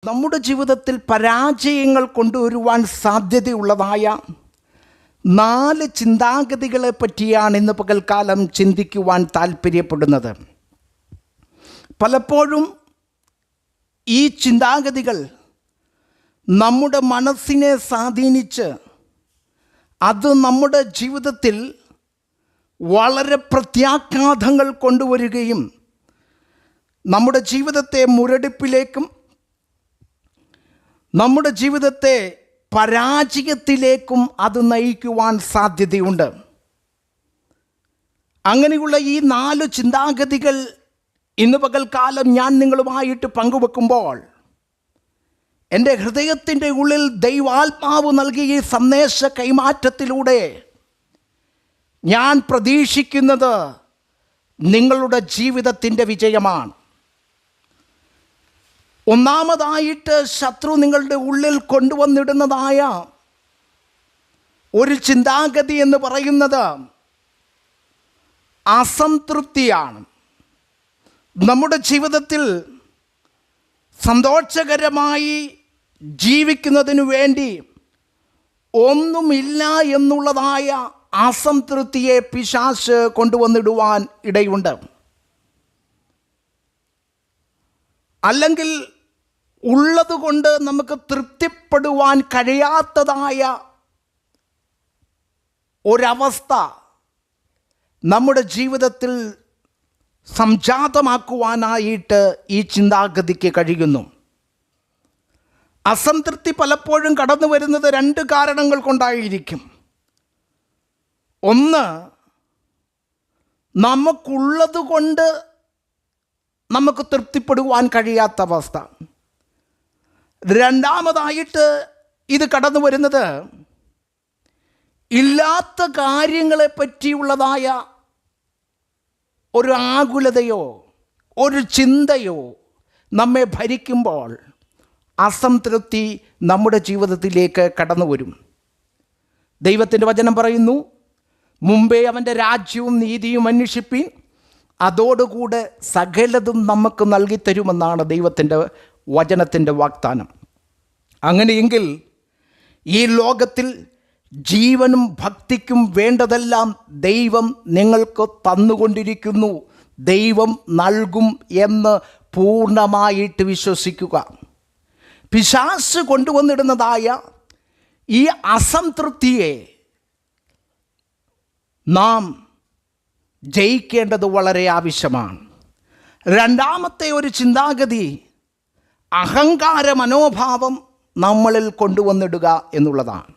നമ്മുടെ ജീവിതത്തിൽ പരാജയങ്ങൾ കൊണ്ടുവരുവാൻ സാധ്യതയുള്ളതായ 4 ചിന്താഗതികളെ പറ്റിയാണ് ഇന്ന് പകൽക്കാലം ചിന്തിക്കുവാൻ താല്പര്യപ്പെടുന്നത്. പലപ്പോഴും ഈ ചിന്താഗതികൾ നമ്മുടെ മനസ്സിനെ സ്വാധീനിച്ച് അത് നമ്മുടെ ജീവിതത്തിൽ വളരെ പ്രത്യാഘാതങ്ങൾ കൊണ്ടുവരികയും നമ്മുടെ ജീവിതത്തെ മുരടിപ്പിലേക്കും നമ്മുടെ ജീവിതത്തെ പരാജയത്തിലേക്കും അത് നയിക്കുവാൻ സാധ്യതയുണ്ട്. അങ്ങനെയുള്ള ഈ 4 ചിന്താഗതികൾ ഇന്ന് പകൽക്കാലം ഞാൻ നിങ്ങളുമായിട്ട് പങ്കുവെക്കുമ്പോൾ എൻ്റെ ഹൃദയത്തിൻ്റെ ഉള്ളിൽ ദൈവാത്മാവ് നൽകിയ ഈ സന്ദേശ കൈമാറ്റത്തിലൂടെ ഞാൻ പ്രതീക്ഷിക്കുന്നത് നിങ്ങളുടെ ജീവിതത്തിൻ്റെ വിജയമാണ്. ഒന്നാമതായിട്ട് ശത്രു നിങ്ങളുടെ ഉള്ളിൽ കൊണ്ടുവന്നിടുന്നതായ ഒരു ചിന്താഗതി എന്ന് പറയുന്നത് അസംതൃപ്തിയാണ്. നമ്മുടെ ജീവിതത്തിൽ സന്തോഷകരമായി ജീവിക്കുന്നതിനു വേണ്ടി ഒന്നുമില്ല എന്നുള്ളതായ അസംതൃപ്തിയെ പിശാച് കൊണ്ടുവന്നിടുവാൻ ഇടയുണ്ട്. അല്ലെങ്കിൽ ഉള്ളതുകൊണ്ട് നമുക്ക് തൃപ്തിപ്പെടുവാൻ കഴിയാത്തതായ ഒരവസ്ഥ നമ്മുടെ ജീവിതത്തിൽ സംജാതമാക്കുവാനായിട്ട് ഈ ചിന്താഗതിക്ക് കഴിയുന്നു. അസംതൃപ്തി പലപ്പോഴും കടന്നു വരുന്നത് 2 കാരണങ്ങൾ കൊണ്ടായിരിക്കും. ഒന്ന്, നമുക്കുള്ളത് കൊണ്ട് നമുക്ക് തൃപ്തിപ്പെടുവാൻ കഴിയാത്ത അവസ്ഥ. രണ്ടാമതായിട്ട് ഇത് കടന്നു വരുന്നത് ഇല്ലാത്ത കാര്യങ്ങളെ പറ്റിയുള്ളതായ ഒരു ആകുലതയോ ഒരു ചിന്തയോ നമ്മെ ഭരിക്കുമ്പോൾ അസംതൃപ്തി നമ്മുടെ ജീവിതത്തിലേക്ക് കടന്നു വരും. ദൈവത്തിൻ്റെ വചനം പറയുന്നു, മുമ്പേ അവൻ്റെ രാജ്യവും നീതിയും അന്വേഷിപ്പീൻ, അതോടുകൂടെ സകലതും നമുക്ക് നൽകിത്തരുമെന്നാണ് ദൈവത്തിൻ്റെ വചനത്തിൻ്റെ വാഗ്ദാനം. അങ്ങനെയെങ്കിൽ ഈ ലോകത്തിൽ ജീവനും ഭക്തിക്കും വേണ്ടതെല്ലാം ദൈവം നിങ്ങൾക്ക് തന്നുകൊണ്ടിരിക്കുന്നു, ദൈവം നൽകും എന്ന് പൂർണ്ണമായിട്ട് വിശ്വസിക്കുക. പിശാച് കൊണ്ടുവന്നിടുന്നതായ ഈ അസംതൃപ്തിയെ നാം ജയിക്കേണ്ടത് വളരെ ആവശ്യമാണ്. രണ്ടാമത്തെ ഒരു ചിന്താഗതി അഹങ്കാര മനോഭാവം നമ്മളിൽ കൊണ്ടുവന്നിടുക എന്നുള്ളതാണ്.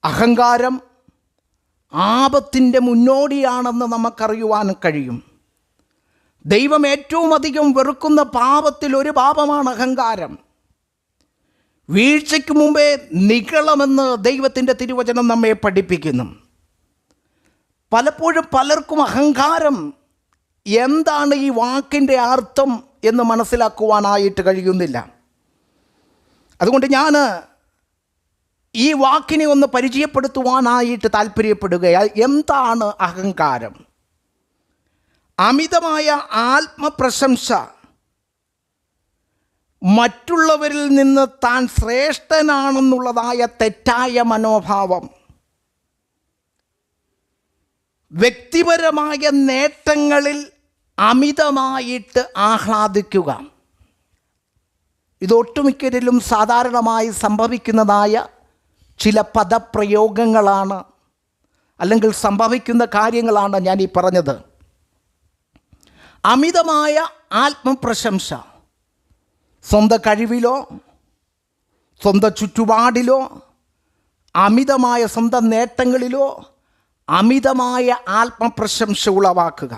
അഹങ്കാരം ആപത്തിൻ്റെ മുന്നോടിയാണെന്ന് നമുക്കറിയുവാൻ കഴിയും. ദൈവം ഏറ്റവും അധികം വെറുക്കുന്ന പാപത്തിൽ ഒരു പാപമാണ് അഹങ്കാരം. വീഴ്ചയ്ക്ക് മുമ്പേ നിഗളമെന്ന് ദൈവത്തിൻ്റെ തിരുവചനം നമ്മെ പഠിപ്പിക്കുന്നു. പലപ്പോഴും പലർക്കും അഹങ്കാരം എന്താണ് ഈ വാക്കിൻ്റെ അർത്ഥം എന്ന് മനസ്സിലാക്കുവാനായിട്ട് കഴിയുന്നില്ല. അതുകൊണ്ട് ഞാൻ ഈ വാക്കിനെ ഒന്ന് പരിചയപ്പെടുത്തുവാനായിട്ട് താല്പര്യപ്പെടുകയാണ്. എന്താണ് അഹങ്കാരം? അമിതമായ ആത്മപ്രശംസ, മറ്റുള്ളവരിൽ നിന്ന് താൻ ശ്രേഷ്ഠനാണെന്നുള്ളതായ തെറ്റായ മനോഭാവം, വ്യക്തിപരമായ നേട്ടങ്ങളിൽ അമിതമായിട്ട് ആഹ്ലാദിക്കുക. ഇതൊട്ടുമിക്കരിലും സാധാരണമായി സംഭവിക്കുന്നതായ ചില പദപ്രയോഗങ്ങളാണ്, അല്ലെങ്കിൽ സംഭവിക്കുന്ന കാര്യങ്ങളാണ് ഞാൻ ഈ പറഞ്ഞത്. അമിതമായ ആത്മപ്രശംസ, സ്വന്തം കഴിവിലോ സ്വന്തം ചുറ്റുപാടിലോ അമിതമായ സ്വന്തം നേട്ടങ്ങളിലോ അമിതമായ ആത്മപ്രശംസ ഉളവാക്കുക.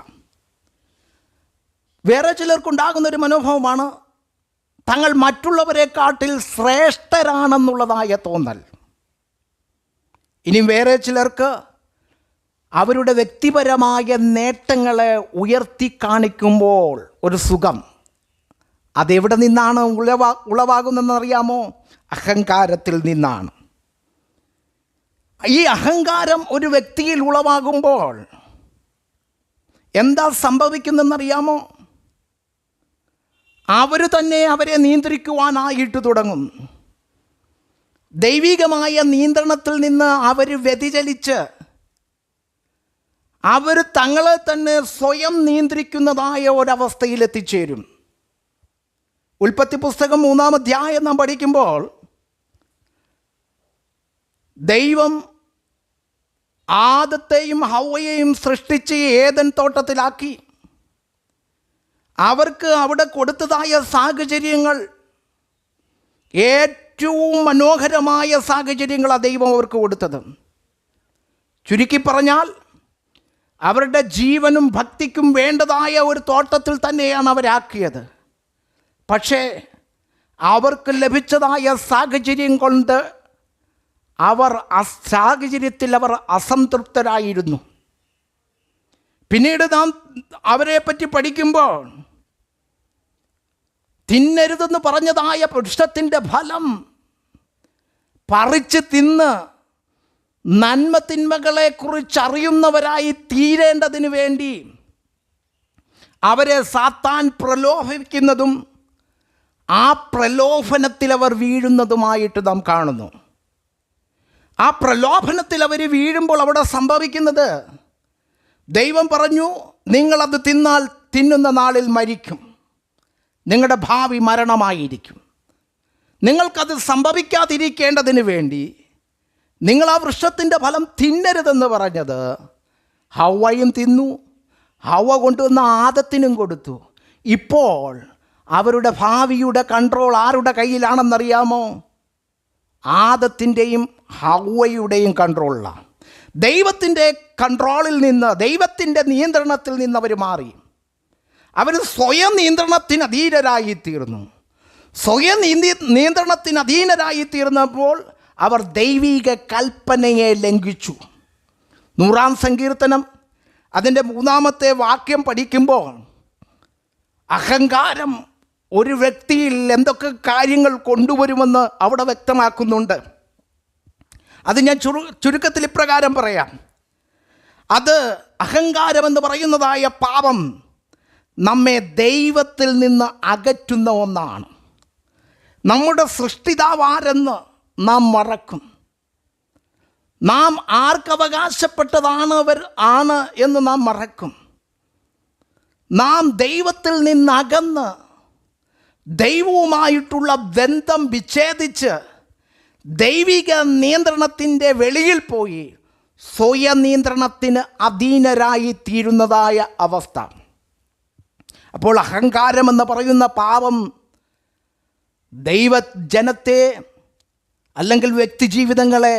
വേറെ ചിലർക്കുണ്ടാകുന്നൊരു മനോഭാവമാണ് തങ്ങൾ മറ്റുള്ളവരെക്കാട്ടിൽ ശ്രേഷ്ഠരാണെന്നുള്ളതായ തോന്നൽ. ഇനി വേറെ ചിലർക്ക് അവരുടെ വ്യക്തിപരമായ നേട്ടങ്ങളെ ഉയർത്തി കാണിക്കുമ്പോൾ ഒരു സുഖം. അതെവിടെ നിന്നാണ് ഉളവാകുന്നതെന്നറിയാമോ? അഹങ്കാരത്തിൽ നിന്നാണ്. ഈ അഹങ്കാരം ഒരു വ്യക്തിയിൽ ഉളവാകുമ്പോൾ എന്താ സംഭവിക്കുന്നതെന്നറിയാമോ? അവർ തന്നെ അവരെ നിയന്ത്രിക്കുവാനായിട്ട് തുടങ്ങും. ദൈവികമായ നിയന്ത്രണത്തിൽ നിന്ന് അവർ വ്യതിചലിച്ച് അവർ തങ്ങളെ തന്നെ സ്വയം നിയന്ത്രിക്കുന്നതായ ഒരവസ്ഥയിൽ എത്തിച്ചേരും. ഉൽപ്പത്തി പുസ്തകം 3-ാം അധ്യായം നാം പഠിക്കുമ്പോൾ ദൈവം ആദത്തെയും ഹവ്വയെയും സൃഷ്ടിച്ച് ഏദൻ തോട്ടത്തിലാക്കി. അവർക്ക് അവിടെ കൊടുത്തതായ സാഹചര്യങ്ങൾ ഏറ്റവും മനോഹരമായ സാഹചര്യങ്ങളാണ് ദൈവം അവർക്ക് കൊടുത്തത്. ചുരുക്കി പറഞ്ഞാൽ അവരുടെ ജീവനും ഭക്തിക്കും വേണ്ടതായ ഒരു തോട്ടത്തിൽ തന്നെയാണ് അവരാക്കിയത്. പക്ഷേ അവർക്ക് ലഭിച്ചതായ സാഹചര്യം കൊണ്ട് അവർ സാഹചര്യത്തിൽ അവർ അസംതൃപ്തരായിരുന്നു. പിന്നീട് നാം അവരെ പറ്റി പഠിക്കുമ്പോൾ തിന്നരുതെന്ന് പറഞ്ഞതായ വൃക്ഷത്തിൻ്റെ ഫലം പറിച്ച് തിന്ന് നന്മ തിന്മകളെക്കുറിച്ചറിയുന്നവരായി തീരേണ്ടതിന് വേണ്ടി അവരെ സാത്താൻ പ്രലോഭിക്കുന്നതും ആ പ്രലോഭനത്തിൽ അവർ വീഴുന്നതുമായിട്ട് നാം കാണുന്നു. ആ പ്രലോഭനത്തിൽ അവർ വീഴുമ്പോൾ അവിടെ സംഭവിക്കുന്നത്, ദൈവം പറഞ്ഞു, നിങ്ങളത് തിന്നാൽ തിന്നുന്ന നാളിൽ മരിക്കും, നിങ്ങളുടെ ഭാവി മരണമായിരിക്കും. നിങ്ങൾക്കത് സംഭവിക്കാതിരിക്കേണ്ടതിന് വേണ്ടി നിങ്ങൾ ആ വൃക്ഷത്തിൻ്റെ ഫലം തിന്നരുതെന്ന് പറഞ്ഞത് ഹവ്വയും തിന്നു. ഹവ്വ കൊണ്ടുവന്ന ആദത്തിനും കൊടുത്തു. ഇപ്പോൾ അവരുടെ ഭാവിയുടെ കൺട്രോൾ ആരുടെ കയ്യിലാണെന്നറിയാമോ? ആദത്തിൻ്റെയും ഹവ്വയുടെയും കൺട്രോളിലാണ്. ദൈവത്തിൻ്റെ കൺട്രോളിൽ നിന്ന്, ദൈവത്തിൻ്റെ നിയന്ത്രണത്തിൽ നിന്ന് അവർ മാറി. അവർ സ്വയം നിയന്ത്രണത്തിന് അധീനരായിത്തീർന്നു. സ്വയം നിയന്ത്രണത്തിന് അധീനരായിത്തീർന്നപ്പോൾ അവർ ദൈവിക കൽപ്പനയെ ലംഘിച്ചു. 100-ാം സങ്കീർത്തനം അതിൻ്റെ 3-ാമത്തെ വാക്യം പഠിക്കുമ്പോൾ അഹങ്കാരം ഒരു വ്യക്തിയിൽ എന്തൊക്കെ കാര്യങ്ങൾ കൊണ്ടുവരുമെന്ന് അവിടെ വ്യക്തമാക്കുന്നുണ്ട്. അത് ഞാൻ ചുരുക്കത്തിൽ ഇപ്രകാരം പറയാം. അത് അഹങ്കാരമെന്ന് പറയുന്നതായ പാപം നമ്മെ ദൈവത്തിൽ നിന്ന് അകറ്റുന്ന ഒന്നാണ്. നമ്മുടെ സൃഷ്ടിതാവാരെന്ന് നാം മറക്കും. നാം ആർക്കവകാശപ്പെട്ടതാണ് എന്ന് നാം മറക്കും. നാം ദൈവത്തിൽ നിന്നകന്ന് ദൈവവുമായിട്ടുള്ള ബന്ധം വിച്ഛേദിച്ച് ദൈവിക നിയന്ത്രണത്തിൻ്റെ വെളിയിൽ പോയി സ്വയനിയന്ത്രണത്തിന് അധീനരായി തീരുന്നതായ അവസ്ഥ. അപ്പോൾ അഹങ്കാരമെന്ന് പറയുന്ന പാപം ദൈവജനത്തെ അല്ലെങ്കിൽ വ്യക്തിജീവിതങ്ങളെ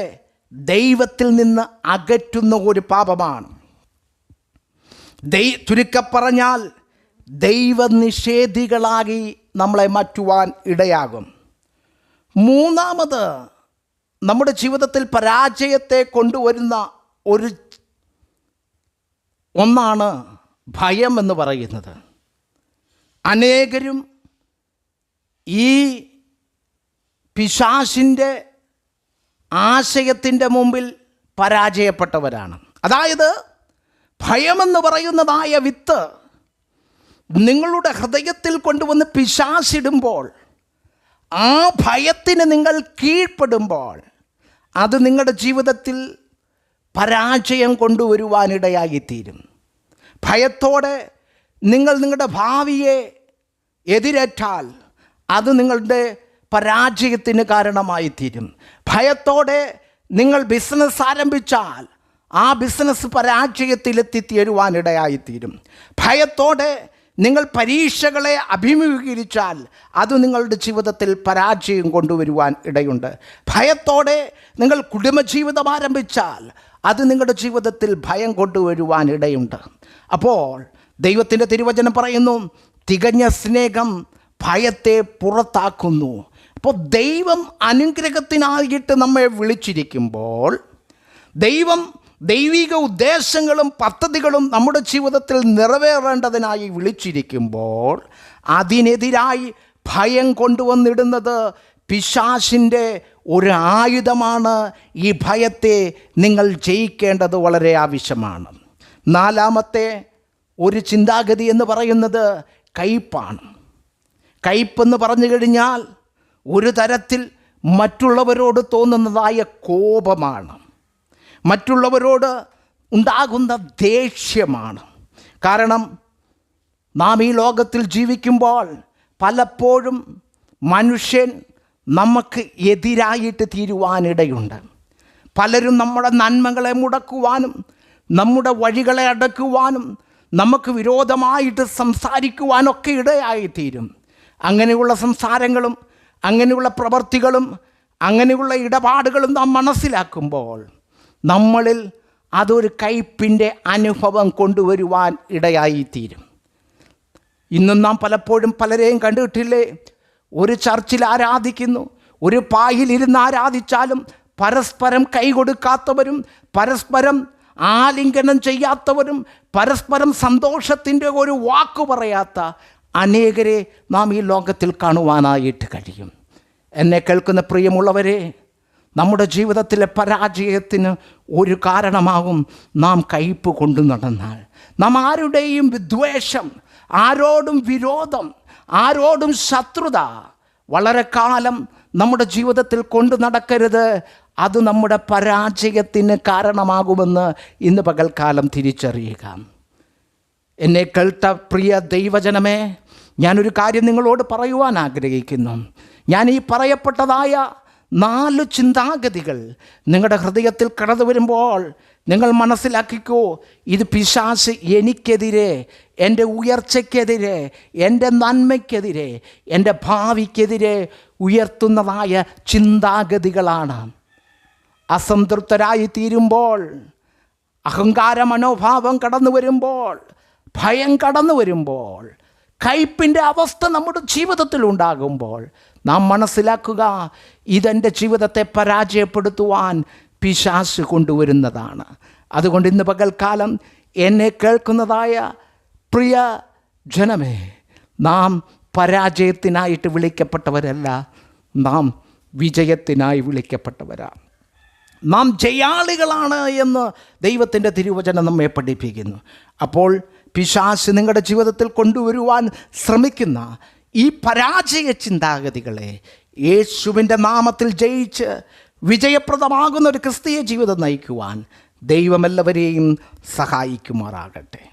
ദൈവത്തിൽ നിന്ന് അകറ്റുന്ന ഒരു പാപമാണ്. ചുരുക്കപ്പറഞ്ഞാൽ ദൈവനിഷേധികളായി നമ്മളെ മാറ്റുവാൻ ഇടയാകും. 3-ാമത് നമ്മുടെ ജീവിതത്തിൽ പരാജയത്തെ കൊണ്ടുവരുന്ന ഒന്നാണ് ഭയം എന്ന് പറയുന്നത്. അനേകരും ഈ പിശാചിൻ്റെ ആശയത്തിൻ്റെ മുമ്പിൽ പരാജയപ്പെട്ടവരാണ്. അതായത് ഭയമെന്ന് പറയുന്നതായ വിത്ത് നിങ്ങളുടെ ഹൃദയത്തിൽ കൊണ്ടുവന്ന് പിശാചിടുമ്പോൾ, ആ ഭയത്തിന് നിങ്ങൾ കീഴ്പ്പെടുമ്പോൾ അത് നിങ്ങളുടെ ജീവിതത്തിൽ പരാജയം കൊണ്ടുവരുവാനിടയായിത്തീരും. ഭയത്തോടെ നിങ്ങൾ നിങ്ങളുടെ ഭാവിയെ എതിരേറ്റാൽ അത് നിങ്ങളുടെ പരാജയത്തിന് കാരണമായിത്തീരും. ഭയത്തോടെ നിങ്ങൾ ബിസിനസ് ആരംഭിച്ചാൽ ആ ബിസിനസ് പരാജയത്തിലെത്തിത്തീരുവാനിടയായിത്തീരും. ഭയത്തോടെ നിങ്ങൾ പരീക്ഷകളെ അഭിമുഖീകരിച്ചാൽ അത് നിങ്ങളുടെ ജീവിതത്തിൽ പരാജയം കൊണ്ടുവരുവാൻ ഇടയുണ്ട്. ഭയത്തോടെ നിങ്ങൾ കുടുംബജീവിതം ആരംഭിച്ചാൽ അത് നിങ്ങളുടെ ജീവിതത്തിൽ ഭയം കൊണ്ടുവരുവാൻ ഇടയുണ്ട്. അപ്പോൾ ദൈവത്തിൻ്റെ തിരുവചനം പറയുന്നു, തികഞ്ഞ സ്നേഹം ഭയത്തെ പുറത്താക്കുന്നു. അപ്പോൾ ദൈവം അനുഗ്രഹത്തിനായിട്ട് നമ്മെ വിളിച്ചിരിക്കുമ്പോൾ, ദൈവിക ഉദ്ദേശങ്ങളും പദ്ധതികളും നമ്മുടെ ജീവിതത്തിൽ നിറവേറേണ്ടതിനായി വിളിച്ചിരിക്കുമ്പോൾ അതിനെതിരായി ഭയം കൊണ്ടുവന്നിടുന്നത് പിശാചിൻ്റെ ഒരു ആയുധമാണ്. ഈ ഭയത്തെ നിങ്ങൾ ജയിക്കേണ്ടത് വളരെ ആവശ്യമാണ്. 4-ാമത്തെ ഒരു ചിന്താഗതി എന്ന് പറയുന്നത് കയ്പാണ്. കയ്പെന്ന് പറഞ്ഞു കഴിഞ്ഞാൽ ഒരു തരത്തിൽ മറ്റുള്ളവരോട് തോന്നുന്നതായ കോപമാണ്, മറ്റുള്ളവരോട് ഉണ്ടാകുന്ന ദേഷ്യമാണ്. കാരണം നാം ഈ ലോകത്തിൽ ജീവിക്കുമ്പോൾ പലപ്പോഴും മനുഷ്യൻ നമുക്ക് എതിരായിട്ട് തീരുവാനിടയുണ്ട്. പലരും നമ്മുടെ നന്മകളെ മുടക്കുവാനും നമ്മുടെ വഴികളെ അടക്കുവാനും നമുക്ക് വിരോധമായിട്ട് സംസാരിക്കുവാനൊക്കെ ഇടയായിത്തീരും. അങ്ങനെയുള്ള സംസാരങ്ങളും അങ്ങനെയുള്ള പ്രവൃത്തികളും അങ്ങനെയുള്ള ഇടപാടുകളും നാം മനസ്സിലാക്കുമ്പോൾ നമ്മളിൽ അതൊരു കയ്പിൻ്റെ അനുഭവം കൊണ്ടുവരുവാൻ ഇടയായിത്തീരും. ഇന്നും നാം പലപ്പോഴും പലരെയും കണ്ടിട്ടില്ലേ, ഒരു ചർച്ചിൽ ആരാധിക്കുന്നു, ഒരു പായിലിരുന്ന് ആരാധിച്ചാലും പരസ്പരം കൈ കൊടുക്കാത്തവരും പരസ്പരം ആലിംഗനം ചെയ്യാത്തവരും പരസ്പരം സന്തോഷത്തിൻ്റെ ഒരു വാക്ക് പറയാത്ത അനേകരെ നാം ഈ ലോകത്തിൽ കാണുവാനായിട്ട് കഴിയും. എന്നെ കേൾക്കുന്ന പ്രിയമുള്ളവരെ, നമ്മുടെ ജീവിതത്തിലെ പരാജയത്തിന് ഒരു കാരണമാകും നാം കയ്പ് കൊണ്ടു നടന്നാൽ. നാം ആരുടെയും വിദ്വേഷം, ആരോടും വിരോധം, ആരോടും ശത്രുത വളരെ കാലം നമ്മുടെ ജീവിതത്തിൽ കൊണ്ടു നടക്കരുത്. അത് നമ്മുടെ പരാജയത്തിന് കാരണമാകുമെന്ന് ഇന്ന് പകൽക്കാലം തിരിച്ചറിയുക. എന്നെ കേൾത്ത പ്രിയ ദൈവജനമേ, ഞാനൊരു കാര്യം നിങ്ങളോട് പറയുവാൻ ആഗ്രഹിക്കുന്നു. ഞാൻ ഈ പറയപ്പെട്ടതായ 4 ചിന്താഗതികൾ നിങ്ങളുടെ ഹൃദയത്തിൽ കടന്നു വരുമ്പോൾ നിങ്ങൾ മനസ്സിലാക്കിക്കോ, ഇത് പിശാച് എനിക്കെതിരെ, എൻ്റെ ഉയർച്ചയ്ക്കെതിരെ, എൻ്റെ നന്മയ്ക്കെതിരെ, എൻ്റെ ഭാവിക്കെതിരെ ഉയർത്തുന്നതായ ചിന്താഗതികളാണ്. അസംതൃപ്തരായി തീരുമ്പോൾ, അഹങ്കാര മനോഭാവം കടന്നു വരുമ്പോൾ, ഭയം കടന്നു വരുമ്പോൾ, കയ്പിൻ്റെ അവസ്ഥ നമ്മുടെ ജീവിതത്തിൽ ഉണ്ടാകുമ്പോൾ നാം മനസ്സിലാക്കുക, ഇതെൻ്റെ ജീവിതത്തെ പരാജയപ്പെടുത്തുവാൻ പിശാച് കൊണ്ടുവരുന്നതാണ്. അതുകൊണ്ട് ഇന്ന് പകൽക്കാലം എന്നെ കേൾക്കുന്നതായ പ്രിയ ജനമേ, നാം പരാജയത്തിനായിട്ട് വിളിക്കപ്പെട്ടവരല്ല, നാം വിജയത്തിനായി വിളിക്കപ്പെട്ടവരാണ്. നാം ജയാളികളാണ് എന്ന് ദൈവത്തിൻ്റെ തിരുവചനം നമ്മെ പഠിപ്പിക്കുന്നു. അപ്പോൾ പിശാച് നിങ്ങളുടെ ജീവിതത്തിൽ കൊണ്ടുവരുവാൻ ശ്രമിക്കുന്ന ഈ പരാജയ ചിന്താഗതികളെ യേശുവിൻ്റെ നാമത്തിൽ ജയിച്ച് വിജയപ്രദമാകുന്ന ഒരു ക്രിസ്തീയ ജീവിതം നയിക്കുവാൻ ദൈവമെല്ലാവരെയും സഹായിക്കുമാറാകട്ടെ.